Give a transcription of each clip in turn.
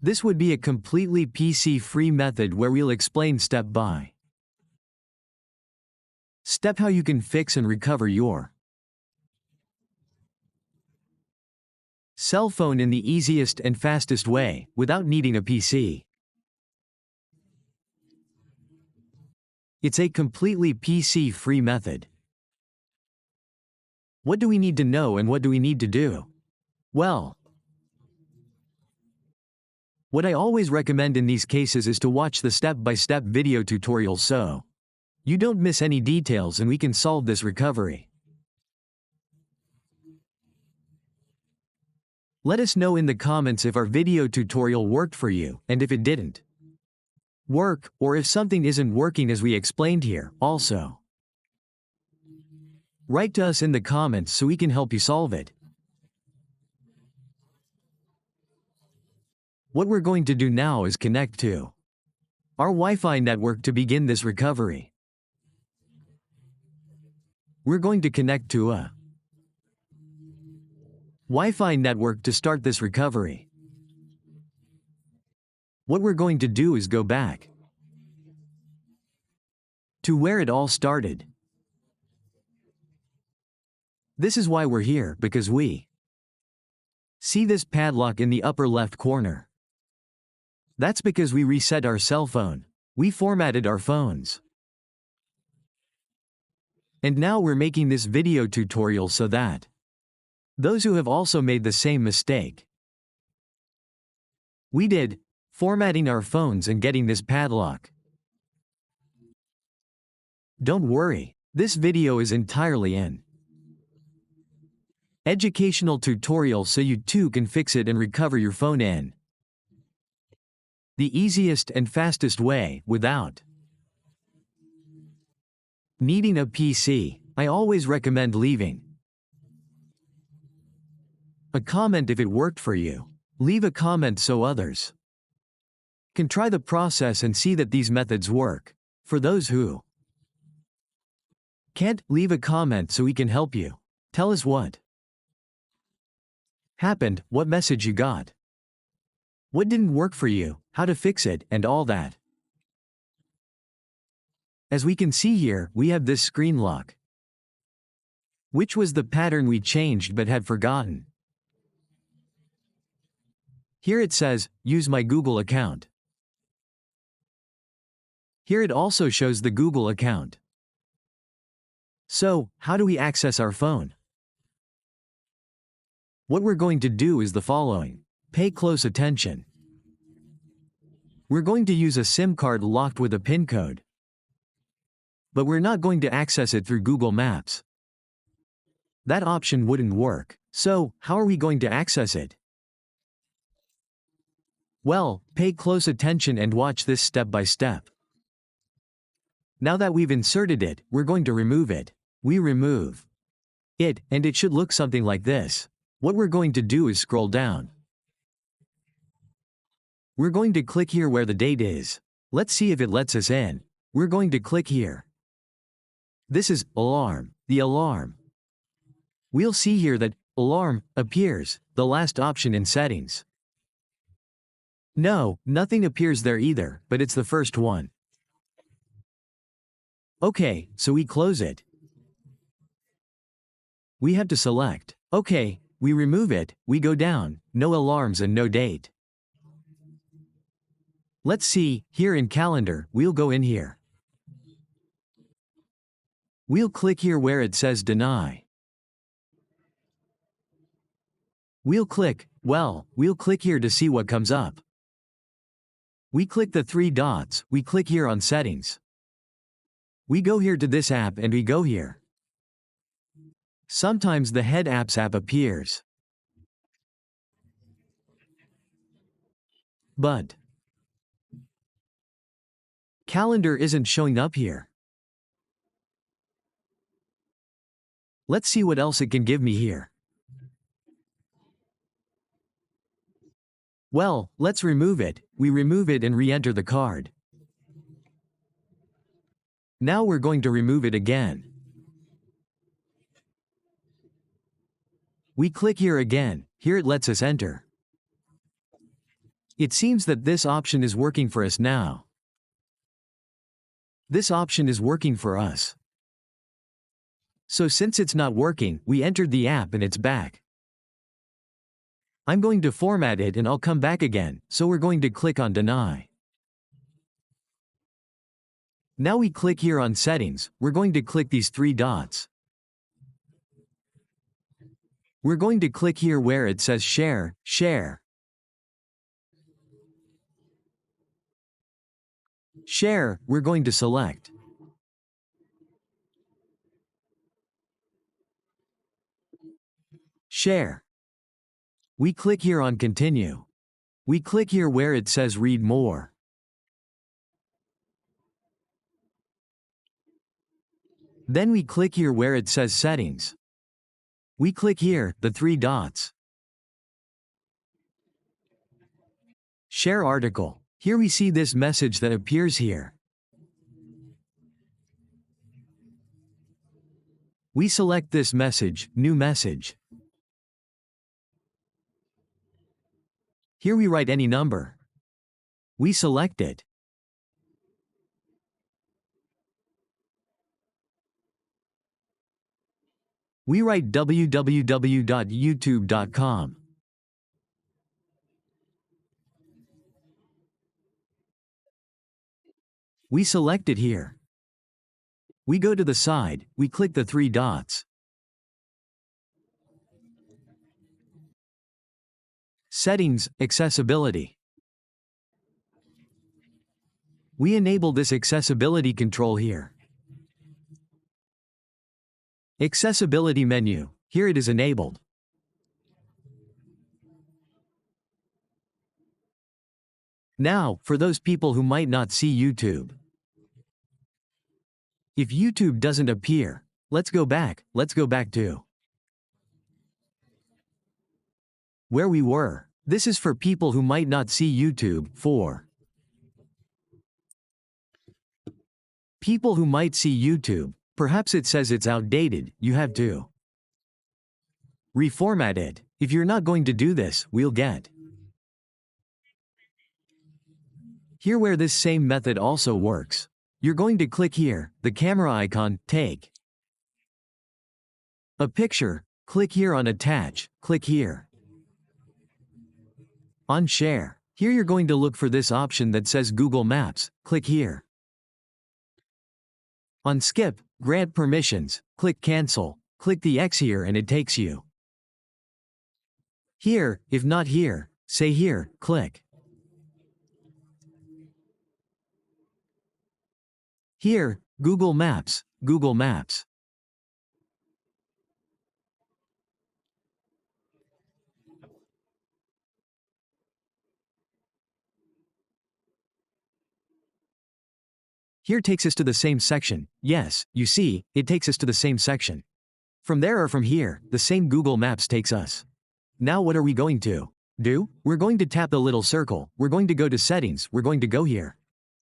This would be a completely PC-free method where we'll explain step by step how you can fix and recover your cell phone in the easiest and fastest way, without needing a PC. It's a completely PC-free method. What do we need to know and what do we need to do? Well, what I always recommend in these cases is to watch the step-by-step video tutorial so you don't miss any details and we can solve this recovery. Let us know in the comments if our video tutorial worked for you, and if it didn't work, or if something isn't working as we explained here. Also, write to us in the comments so we can help you solve it. What we're going to do now is connect to our Wi-Fi network to begin this recovery. We're going to connect to a Wi-Fi network to start this recovery. What we're going to do is go back to where it all started. This is why we're here, because we see this padlock in the upper left corner. That's because we reset our cell phone. We formatted our phones. And now we're making this video tutorial so that those who have also made the same mistake we did, formatting our phones and getting this padlock. Don't worry, this video is entirely an educational tutorial so you too can fix it and recover your phone in the easiest and fastest way, without needing a PC. I always recommend leaving a comment if it worked for you. Leave a comment so others can try the process and see that these methods work. For those who can't, leave a comment so we can help you. Tell us what happened, what message you got, what didn't work for you, how to fix it, and all that. As we can see here, we have this screen lock, which was the pattern we changed but had forgotten. Here it says, use my Google account. Here it also shows the Google account. So, how do we access our phone? What we're going to do is the following. Pay close attention. We're going to use a SIM card locked with a PIN code. But we're not going to access it through Google Maps. That option wouldn't work. So, how are we going to access it? Well, pay close attention and watch this step by step. Now that we've inserted it, we're going to remove it. We remove it, and it should look something like this. What we're going to do is scroll down. We're going to click here where the date is. Let's see if it lets us in. We're going to click here. This is alarm, the alarm. We'll see here that alarm appears, the last option in settings. No, nothing appears there either, but it's the first one. Okay, so we close it. We have to select. Okay, we remove it, we go down, no alarms and no date. Let's see, here in calendar, we'll go in here. We'll click here where it says deny. We'll click here to see what comes up. We click the 3 dots, we click here on settings. We go here to this app and we go here. Sometimes the Head Apps app appears. But calendar isn't showing up here. Let's see what else it can give me here. Well, let's remove it. We remove it and re-enter the card. Now we're going to remove it again. We click here again. Here it lets us enter. It seems that this option is working for us now. This option is working for us. So since it's not working, we entered the app and it's back. I'm going to format it and I'll come back again, so we're going to click on Deny. Now we click here on Settings, we're going to click these three dots. We're going to click here where it says Share, Share. Share, we're going to select. Share. We click here on Continue. We click here where it says Read More. Then we click here where it says Settings. We click here, the three dots. Share article. Here we see this message that appears here. We select this message, New Message. Here we write any number. We select it. We write www.youtube.com. We select it here. We go to the side, we click the three dots. Settings, Accessibility. We enable this accessibility control here. Accessibility menu, here it is enabled. Now, for those people who might not see YouTube. If YouTube doesn't appear, let's go back to where we were. This is for people who might not see YouTube. For people who might see YouTube, perhaps it says it's outdated, you have to reformat it. If you're not going to do this, we'll get here where this same method also works. You're going to click here, the camera icon, take a picture, click here on Attach, click here on Share. Here you're going to look for this option that says Google Maps, click here. On Skip, grant permissions, click Cancel, click the X here and it takes you here. If not here, say here, click here, Google Maps, Google Maps. Here takes us to the same section. Yes, you see, it takes us to the same section. From there or from here, the same Google Maps takes us. Now what are we going to do? We're going to tap the little circle, we're going to go to Settings, we're going to go here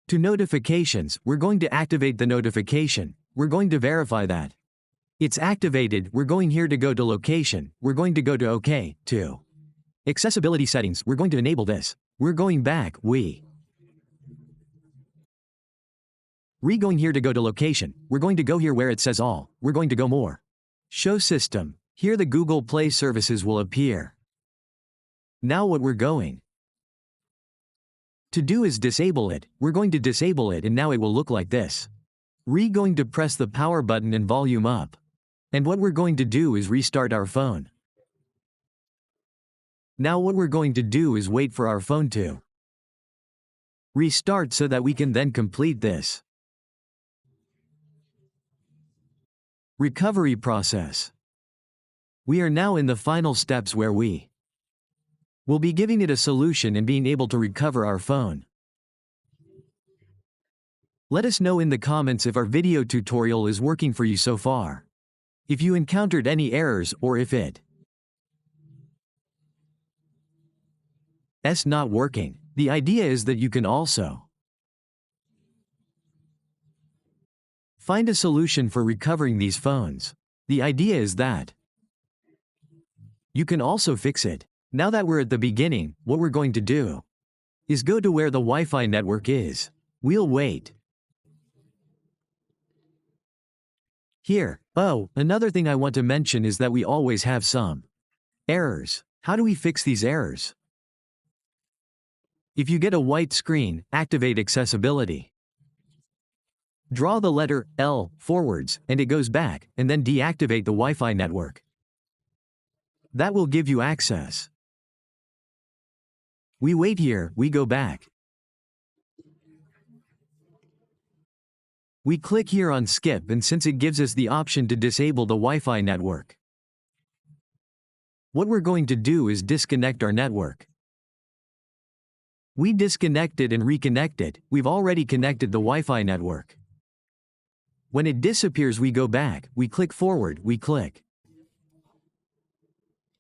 to Notifications, we're going to activate the notification, we're going to verify that it's activated, we're going here to go to Location, we're going to go to OK, to Accessibility Settings, we're going to enable this. We're going back, going here to go to Location, we're going to go here where it says All, we're going to go More. Show System, here the Google Play services will appear. Now what we're going to do is disable it, we're going to disable it and now it will look like this. We're going to press the power button and volume up. And what we're going to do is restart our phone. Now what we're going to do is wait for our phone to restart so that we can then complete this recovery process. We are now in the final steps where we will be giving it a solution and being able to recover our phone. Let us know in the comments if our video tutorial is working for you so far. If you encountered any errors or if it's not working. The idea is that you can also find a solution for recovering these phones. The idea is that you can also fix it. Now that we're at the beginning, what we're going to do is go to where the Wi-Fi network is. We'll wait. Here, another thing I want to mention is that we always have some errors. How do we fix these errors? If you get a white screen, activate accessibility. Draw the letter L forwards, and it goes back, and then deactivate the Wi-Fi network. That will give you access. We wait here, we go back. We click here on skip, and since it gives us the option to disable the Wi-Fi network, what we're going to do is disconnect our network. We disconnect it and reconnect it. We've already connected the Wi-Fi network. When it disappears, we go back, we click forward, we click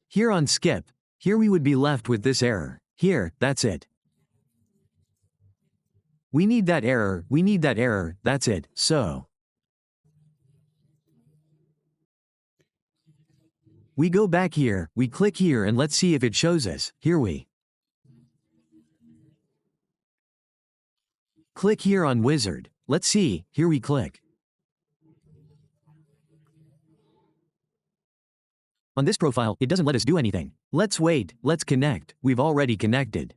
here on skip. Here we would be left with this error. Here, that's it. We need that error, that's it. So we go back here, we click here, and let's see if it shows us. Here we click here on wizard. Let's see, here we click. On this profile, it doesn't let us do anything. Let's wait, let's connect. We've already connected.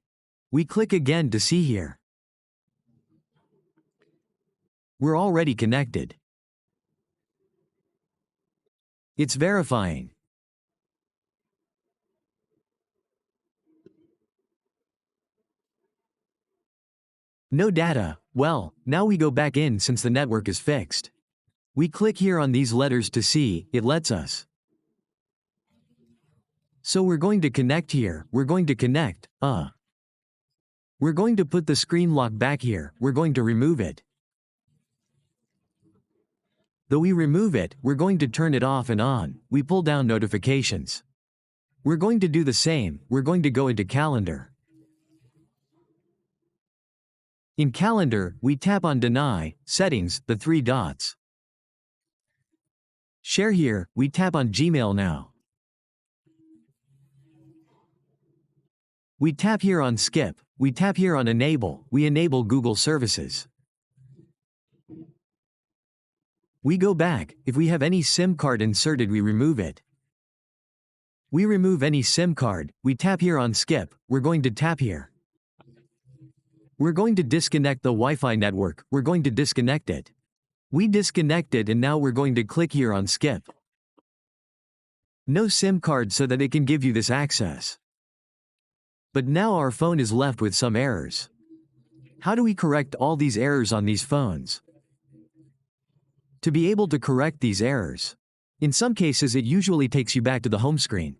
We click again to see here. We're already connected. It's verifying. No data. Well, now we go back in since the network is fixed. We click here on these letters to see, it lets us. So we're going to connect here, we're going to connect, we're going to put the screen lock back here, we're going to remove it. Though we remove it, we're going to turn it off and on, we pull down notifications. We're going to do the same, we're going to go into calendar. In calendar, we tap on deny, settings, the 3 dots. Share here, we tap on Gmail now. We tap here on skip, we tap here on enable, we enable Google services. We go back, if we have any SIM card inserted we remove it. We remove any SIM card, we tap here on skip, we're going to tap here. We're going to disconnect the Wi-Fi network, we're going to disconnect it. We disconnect it and now we're going to click here on skip. No SIM card so that it can give you this access. But now our phone is left with some errors. How do we correct all these errors on these phones? To be able to correct these errors, in some cases it usually takes you back to the home screen.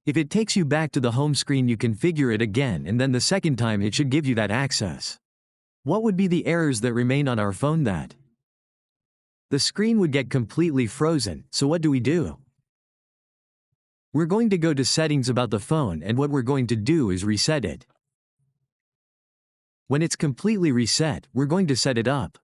If it takes you back to the home screen you configure it again and then the second time it should give you that access. What would be the errors that remain on our phone that? The screen would get completely frozen, so what do we do? We're going to go to settings about the phone and what we're going to do is reset it. When it's completely reset, we're going to set it up.